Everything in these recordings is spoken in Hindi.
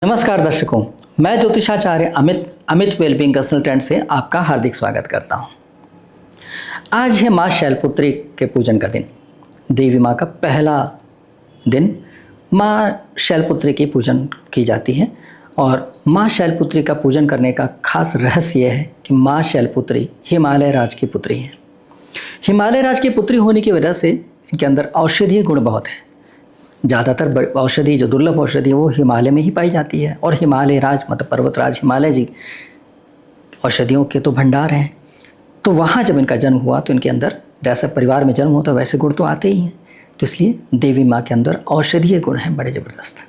नमस्कार दर्शकों, मैं ज्योतिषाचार्य अमित वेलबींग कंसल्टेंट से आपका हार्दिक स्वागत करता हूं। आज है माँ शैलपुत्री के पूजन का दिन, देवी माँ का पहला दिन। माँ शैलपुत्री की पूजन की जाती है और माँ शैलपुत्री का पूजन करने का खास रहस्य यह है कि माँ शैलपुत्री हिमालय राज की पुत्री हैं। हिमालय राज की पुत्री होने की वजह से इनके अंदर औषधीय गुण बहुत हैं। ज़्यादातर औषधि जो दुर्लभ औषधि है वो हिमालय में ही पाई जाती है और हिमालय राज मतलब पर्वतराज हिमालय जी औषधियों के तो भंडार हैं। तो वहाँ जब इनका जन्म हुआ तो इनके अंदर जैसे परिवार में जन्म होता है वैसे गुण तो आते ही हैं। तो इसलिए देवी माँ के अंदर औषधीय गुण हैं बड़े ज़बरदस्त।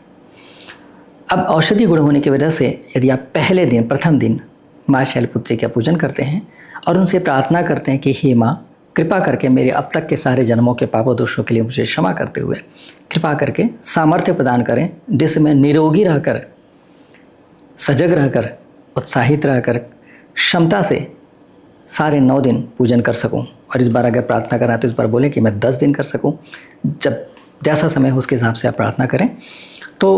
अब औषधीय गुण होने की वजह से यदि आप पहले दिन प्रथम दिन माँ शैलपुत्री का पूजन करते हैं और उनसे प्रार्थना करते हैं कि हे माँ, कृपा करके मेरे अब तक के सारे जन्मों के पापों दोषों के लिए मुझे क्षमा करते हुए कृपा करके सामर्थ्य प्रदान करें, जिससे मैं निरोगी रहकर, सजग रहकर, उत्साहित रहकर, क्षमता से सारे 9 दिन पूजन कर सकूं। और इस बार अगर प्रार्थना करें तो इस बार बोलें कि मैं 10 दिन कर सकूं। जब जैसा समय हो उसके हिसाब से आप प्रार्थना करें तो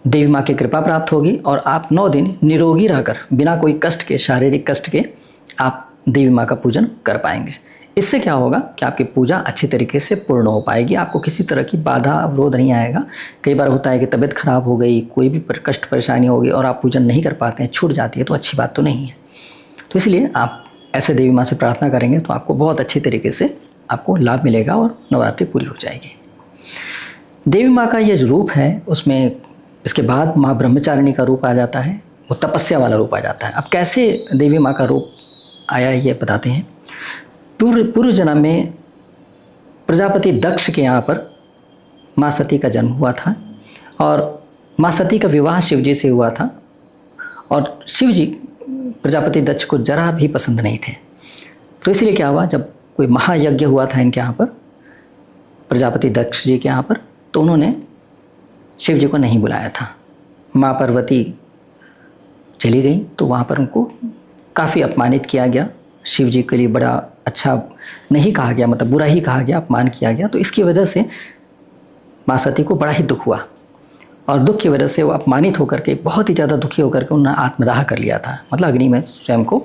देवी माँ की कृपा प्राप्त होगी और आप 9 दिन निरोगी रहकर बिना कोई कष्ट के, शारीरिक कष्ट के आप देवी माँ का पूजन कर पाएंगे। इससे क्या होगा कि आपकी पूजा अच्छी तरीके से पूर्ण हो पाएगी, आपको किसी तरह की बाधा अवरोध नहीं आएगा। कई बार होता है कि तबीयत खराब हो गई, कोई भी कष्ट परेशानी हो गई और आप पूजन नहीं कर पाते हैं, छूट जाती है, तो अच्छी बात तो नहीं है। तो इसलिए आप ऐसे देवी माँ से प्रार्थना करेंगे तो आपको बहुत अच्छी तरीके से आपको लाभ मिलेगा और नवरात्रि पूरी हो जाएगी। देवी माँ का ये जो रूप है उसमें इसके बाद माँ ब्रह्मचारिणी का रूप आ जाता है, वो तपस्या वाला रूप आ जाता है। अब कैसे देवी माँ का रूप आया ये बताते हैं। पूर्व जन्म में प्रजापति दक्ष के यहाँ पर माँ सती का जन्म हुआ था और माँ सती का विवाह शिव जी से हुआ था और शिव जी प्रजापति दक्ष को जरा भी पसंद नहीं थे। तो इसलिए क्या हुआ, जब कोई महायज्ञ हुआ था इनके यहाँ पर प्रजापति दक्ष जी के यहाँ पर, तो उन्होंने शिव जी को नहीं बुलाया था। माँ पार्वती चली गई तो वहाँ पर उनको काफ़ी अपमानित किया गया, शिव जी के लिए बड़ा अच्छा नहीं कहा गया, मतलब बुरा ही कहा गया, अपमान किया गया। तो इसकी वजह से माँ सती को बड़ा ही दुख हुआ और दुख की वजह से वो अपमानित होकर के, बहुत ही ज़्यादा दुखी होकर के उन्होंने आत्मदाह कर लिया था, मतलब अग्नि में स्वयं को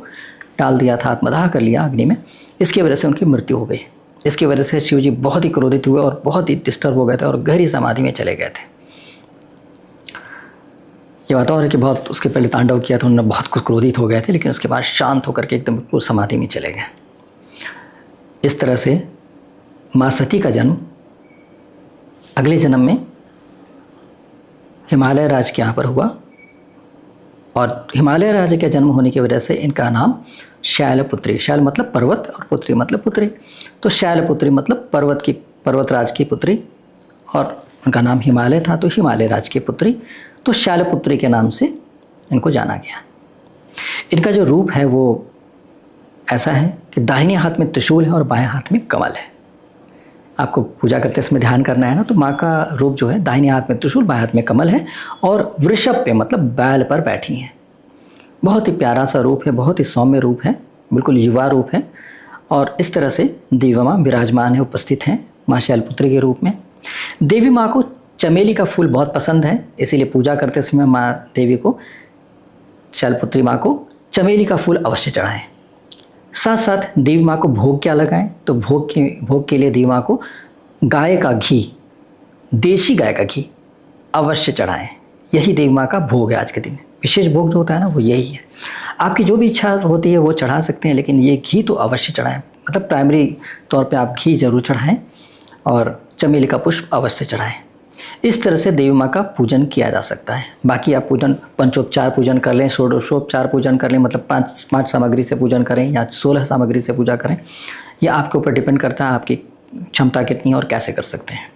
डाल दिया था, आत्मदाह कर लिया अग्नि में। इसकी वजह से उनकी मृत्यु हो गई। इसकी वजह से शिव जी बहुत ही क्रोधित हुए और बहुत ही डिस्टर्ब हो गए थे और गहरी समाधि में चले गए थे। ये बात और है कि बहुत उसके पहले तांडव किया था, उन्होंने बहुत कुछ क्रोधित हो गए थे, लेकिन उसके बाद शांत होकर के एकदम बिल्कुल समाधि में चले गए। इस तरह से माँ सती का जन्म अगले जन्म में हिमालय राज के यहाँ पर हुआ और हिमालय राज के जन्म होने की वजह से इनका नाम शैलपुत्री, शैल मतलब पर्वत और पुत्री मतलब पुत्री, तो शैलपुत्री मतलब पर्वतराज की पुत्री और उनका नाम हिमालय था तो हिमालय राज की पुत्री, तो शैलपुत्री के नाम से इनको जाना गया। इनका जो रूप है वो ऐसा है कि दाहिने हाथ में त्रिशूल है और बाएं हाथ में कमल है। आपको पूजा करते समय ध्यान करना है ना, तो माँ का रूप जो है दाहिने हाथ में त्रिशूल, बाएं हाथ में कमल है और वृषभ पे मतलब बैल पर बैठी हैं। बहुत ही प्यारा सा रूप है, बहुत ही सौम्य रूप है, बिल्कुल युवा रूप है और इस तरह से देवी माँ विराजमान है, उपस्थित हैं माँ शैलपुत्री के रूप में। देवी माँ को चमेली का फूल बहुत पसंद है, इसीलिए पूजा करते समय माँ देवी को, शैलपुत्री माँ को चमेली का फूल अवश्य चढ़ाएं। साथ साथ देवी माँ को भोग क्या लगाएं, तो भोग के लिए देवी माँ को गाय का घी, देशी गाय का घी अवश्य चढ़ाएं। यही देवी माँ का भोग है आज के दिन। विशेष भोग जो होता है ना वो यही है। आपकी जो भी इच्छा होती है वो चढ़ा सकते हैं, लेकिन ये घी तो अवश्य चढ़ाएं, मतलब प्राइमरी तौर पर आप घी जरूर चढ़ाएँ और चमेली का पुष्प अवश्य चढ़ाएँ। इस तरह से देवी माँ का पूजन किया जा सकता है। बाकी आप पूजन पंचोपचार पूजन कर लें, षोडशोपचार पूजन कर लें, मतलब 5 सामग्री से पूजन करें या 16 सामग्री से पूजा करें, यह आपके ऊपर डिपेंड करता है आपकी क्षमता कितनी है और कैसे कर सकते हैं।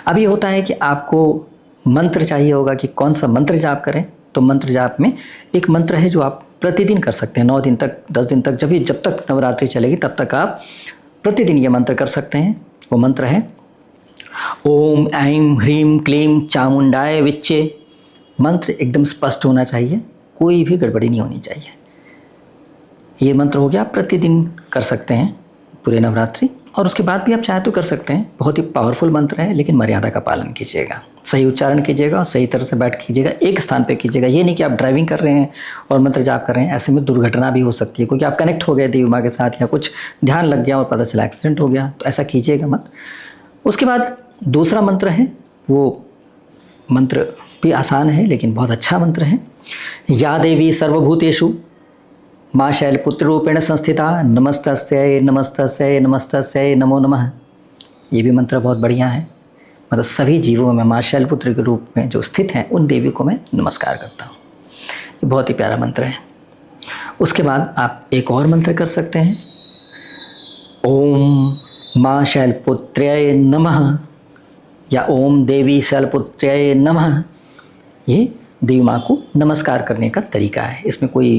अब ये होता है कि आपको मंत्र चाहिए होगा कि कौन सा मंत्र जाप करें, तो मंत्र जाप में एक मंत्र है जो आप प्रतिदिन कर सकते हैं, 9 दिन तक, 10 दिन तक, जब तक नवरात्रि चलेगी तब तक आप प्रतिदिन ये मंत्र कर सकते हैं। वो मंत्र है ओम ऐं ह्रीं क्लीं चामुंडाय विच्चे। मंत्र एकदम स्पष्ट होना चाहिए, कोई भी गड़बड़ी नहीं होनी चाहिए। ये मंत्र हो गया, आप प्रतिदिन कर सकते हैं पूरे नवरात्रि और उसके बाद भी आप चाहे तो कर सकते हैं। बहुत ही पावरफुल मंत्र है, लेकिन मर्यादा का पालन कीजिएगा। सही उच्चारण कीजिएगा और सही तरह से बैठ कीजिएगा, एक स्थान पे कीजिएगा। ये नहीं कि आप ड्राइविंग कर रहे हैं और मंत्र जाप कर रहे हैं, ऐसे में दुर्घटना भी हो सकती है, क्योंकि आप कनेक्ट हो गए देवी माँ के साथ या कुछ ध्यान लग गया और पता चला एक्सीडेंट हो गया, तो ऐसा कीजिएगा मत। उसके बाद दूसरा मंत्र है, वो मंत्र भी आसान है लेकिन बहुत अच्छा मंत्र है। या देवी सर्वभूतेषु माँ शैलपुत्र रूपेण संस्थिता नमस्तस्यै नमस्तस्यै नमस्तस्यै नमो नमः। ये भी मंत्र बहुत बढ़िया है, मतलब सभी जीवों में माँ शैलपुत्र के रूप में जो स्थित हैं उन देवी को मैं नमस्कार करता हूँ। ये बहुत ही प्यारा मंत्र है। उसके बाद आप एक और मंत्र कर सकते हैं, ओम माँ शैलपुत्र्यै नमः या ओम देवी शैलपुत्र्यै नमः। ये देवी माँ को नमस्कार करने का तरीका है। इसमें कोई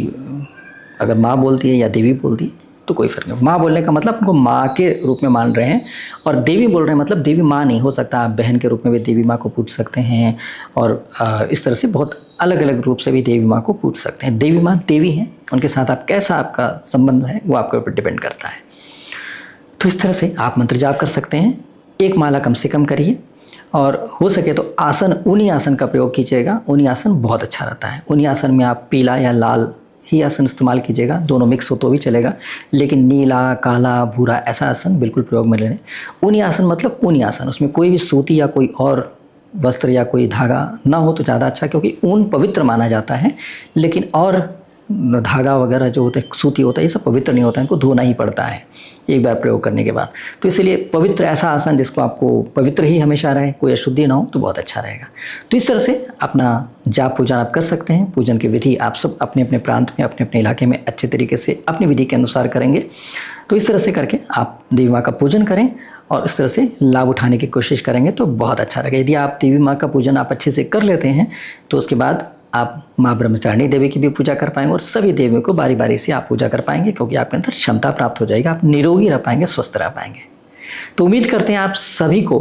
अगर माँ बोलती है या देवी बोलती है तो कोई फ़र्क नहीं। माँ बोलने का मतलब उनको माँ के रूप में मान रहे हैं, और देवी बोल रहे हैं मतलब देवी माँ नहीं, हो सकता आप बहन के रूप में भी देवी माँ को पूछ सकते हैं, और इस तरह से बहुत अलग अलग रूप से भी देवी माँ को पूछ सकते हैं। देवी माँ देवी हैं, उनके साथ आप कैसा आपका संबंध है वो आपके ऊपर डिपेंड करता है। तो इस तरह से आप मंत्र जाप कर सकते हैं। एक माला कम से कम करिए, और हो सके तो आसन ऊनी आसन का प्रयोग कीजिएगा। ऊनी आसन बहुत अच्छा रहता है। ऊनी आसन में आप पीला या लाल ही आसन इस्तेमाल कीजिएगा, दोनों मिक्स हो तो भी चलेगा, लेकिन नीला काला भूरा ऐसा आसन बिल्कुल प्रयोग में लेने। ऊनी आसन मतलब ऊनी आसन, उसमें कोई भी सूती या कोई और वस्त्र या कोई धागा ना हो तो ज़्यादा अच्छा, क्योंकि ऊन पवित्र माना जाता है, लेकिन और धागा वगैरह जो होता है सूती होता है ये सब पवित्र नहीं होता है, इनको धोना ही पड़ता है एक बार प्रयोग करने के बाद। तो इसलिए पवित्र ऐसा आसन जिसको आपको पवित्र ही हमेशा रहे, कोई अशुद्धि ना हो, तो बहुत अच्छा रहेगा। तो इस तरह से अपना जाप पूजन आप कर सकते हैं। पूजन की विधि आप सब अपने अपने प्रांत में अपने अपने इलाके में अच्छे तरीके से अपनी विधि के अनुसार करेंगे। तो इस तरह से करके आप देवी माँ का पूजन करें और इस तरह से लाभ उठाने की कोशिश करेंगे तो बहुत अच्छा रहेगा। यदि आप देवी माँ का पूजन आप अच्छे से कर लेते हैं तो उसके बाद आप माँ ब्रह्मचारिणी देवी की भी पूजा कर पाएंगे, और सभी देवियों को बारी बारी से आप पूजा कर पाएंगे, क्योंकि आपके अंदर क्षमता प्राप्त हो जाएगी, आप निरोगी रह पाएंगे, स्वस्थ रह पाएंगे। तो उम्मीद करते हैं आप सभी को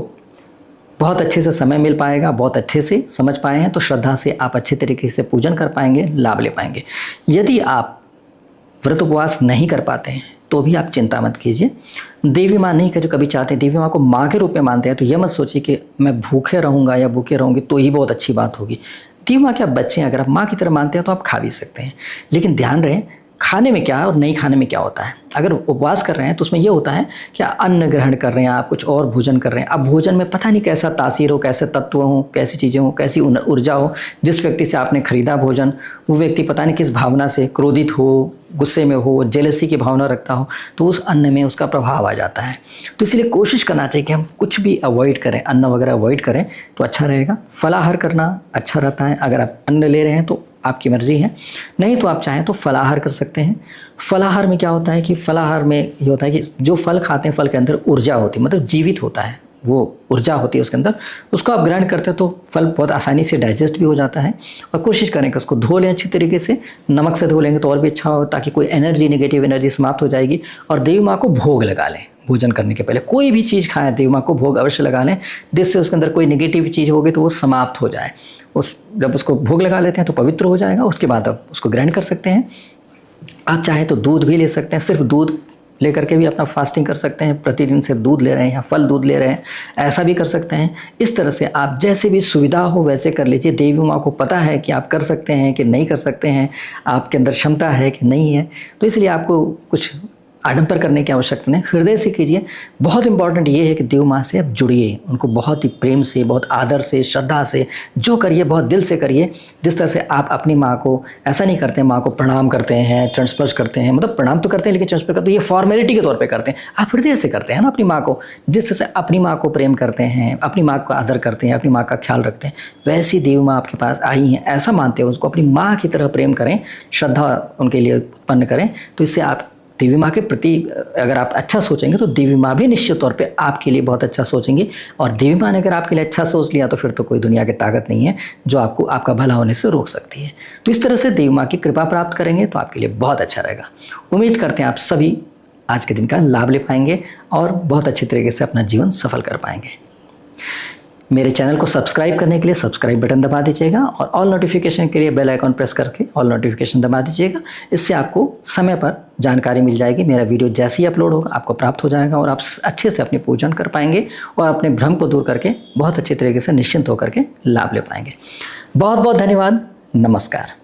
बहुत अच्छे से समय मिल पाएगा, बहुत अच्छे से समझ पाए हैं, तो श्रद्धा से आप अच्छे तरीके से पूजन कर पाएंगे, लाभ ले पाएंगे। यदि आप व्रत उपवास नहीं कर पाते हैं तो भी आप चिंता मत कीजिए। देवी माँ नहीं कर कभी चाहते हैं, देवी माँ को माँ के रूप में मानते हैं, तो यह मत सोचिए कि मैं भूखे रहूँगा या भूखे रहूँगी तो ही बहुत अच्छी बात होगी। देवी माँ के आप बच्चे हैं, अगर आप माँ की तरह मानते हैं तो आप खा भी सकते हैं, लेकिन ध्यान रहे खाने में क्या है और नहीं खाने में क्या होता है। अगर उपवास कर रहे हैं तो उसमें यह होता है कि अन्न ग्रहण कर रहे हैं, आप कुछ और भोजन कर रहे हैं। अब भोजन में पता नहीं कैसा तासीर हो, कैसे तत्व हो, कैसी चीज़ें हो, कैसी ऊर्जा हो। जिस व्यक्ति से आपने खरीदा भोजन वो व्यक्ति पता नहीं किस भावना से क्रोधित हो, गुस्से में हो, जेलसी की भावना रखता हो, तो उस अन्न में उसका प्रभाव आ जाता है। तो इसलिए कोशिश करना चाहिए कि हम कुछ भी अवॉइड करें, अन्न वगैरह अवॉइड करें तो अच्छा रहेगा। फलाहार करना अच्छा रहता है। अगर आप अन्न ले रहे हैं तो आपकी मर्ज़ी है, नहीं तो आप चाहें तो फलाहार कर सकते हैं। फलाहार में क्या होता है कि फलाहार में ये होता है कि जो फल खाते हैं फल के अंदर ऊर्जा होती है, मतलब जीवित होता है, वो ऊर्जा होती है उसके अंदर। उसको आप ग्रहण करते हैं तो फल बहुत आसानी से डाइजेस्ट भी हो जाता है। और कोशिश करें कि उसको धो लें अच्छी तरीके से, नमक से धो लेंगे तो और भी अच्छा होगा, ताकि कोई एनर्जी नेगेटिव एनर्जी समाप्त हो जाएगी। और देवी माँ को भोग लगा लें भोजन करने के पहले। कोई भी चीज़ खाएं देवी माँ को भोग अवश्य लगा लें, जिससे उसके अंदर कोई नेगेटिव चीज़ होगी तो वो समाप्त हो जाए। जब उसको भोग लगा लेते हैं तो पवित्र हो जाएगा, उसके बाद आप उसको ग्रहण कर सकते हैं। आप चाहें तो दूध भी ले सकते हैं, सिर्फ दूध लेकर के भी अपना फास्टिंग कर सकते हैं। प्रतिदिन सिर्फ दूध ले रहे हैं या फल दूध ले रहे हैं, ऐसा भी कर सकते हैं। इस तरह से आप जैसे भी सुविधा हो वैसे कर लीजिए। देवी माँ को पता है कि आप कर सकते हैं कि नहीं कर सकते हैं, आपके अंदर क्षमता है कि नहीं है, तो इसलिए आपको कुछ आडंबर करने की आवश्यकता नहीं, हृदय से कीजिए। बहुत इंपॉर्टेंट ये है कि देव माँ से आप जुड़िए, उनको बहुत ही प्रेम से, बहुत आदर से, श्रद्धा से जो करिए बहुत दिल से करिए। जिस तरह से आप अपनी माँ को ऐसा नहीं करते, माँ को प्रणाम करते हैं, चरण स्पर्श करते हैं, मतलब प्रणाम तो करते हैं लेकिन चरण स्पर्श करते हैं, ये फॉर्मेलिटी के तौर पर करते हैं। आप हृदय से करते हैं ना अपनी माँ को। जिस तरह से अपनी माँ को प्रेम करते हैं, अपनी माँ को आदर करते हैं, अपनी माँ का ख्याल रखते हैं, वैसी देव माँ आपके पास आई हैं ऐसा मानते हो, उसको अपनी माँ की तरह प्रेम करें, श्रद्धा उनके लिए उत्पन्न करें। तो इससे आप देवी माँ के प्रति अगर आप अच्छा सोचेंगे तो देवी माँ भी निश्चित तौर पे आपके लिए बहुत अच्छा सोचेंगी। और देवी माँ ने अगर आपके लिए अच्छा सोच लिया तो फिर तो कोई दुनिया की ताकत नहीं है जो आपको आपका भला होने से रोक सकती है। तो इस तरह से देवी माँ की कृपा प्राप्त करेंगे तो आपके लिए बहुत अच्छा रहेगा। उम्मीद करते हैं आप सभी आज के दिन का लाभ ले पाएंगे और बहुत अच्छी तरीके से अपना जीवन सफल कर पाएंगे। मेरे चैनल को सब्सक्राइब करने के लिए सब्सक्राइब बटन दबा दीजिएगा और ऑल नोटिफिकेशन के लिए बेल आइकॉन प्रेस करके ऑल नोटिफिकेशन दबा दीजिएगा। इससे आपको समय पर जानकारी मिल जाएगी। मेरा वीडियो जैसे ही अपलोड होगा आपको प्राप्त हो जाएगा और आप अच्छे से अपनी पूजन कर पाएंगे और अपने भ्रम को दूर करके बहुत अच्छे तरीके से निश्चिंत होकर के लाभ ले पाएंगे। बहुत बहुत धन्यवाद। नमस्कार।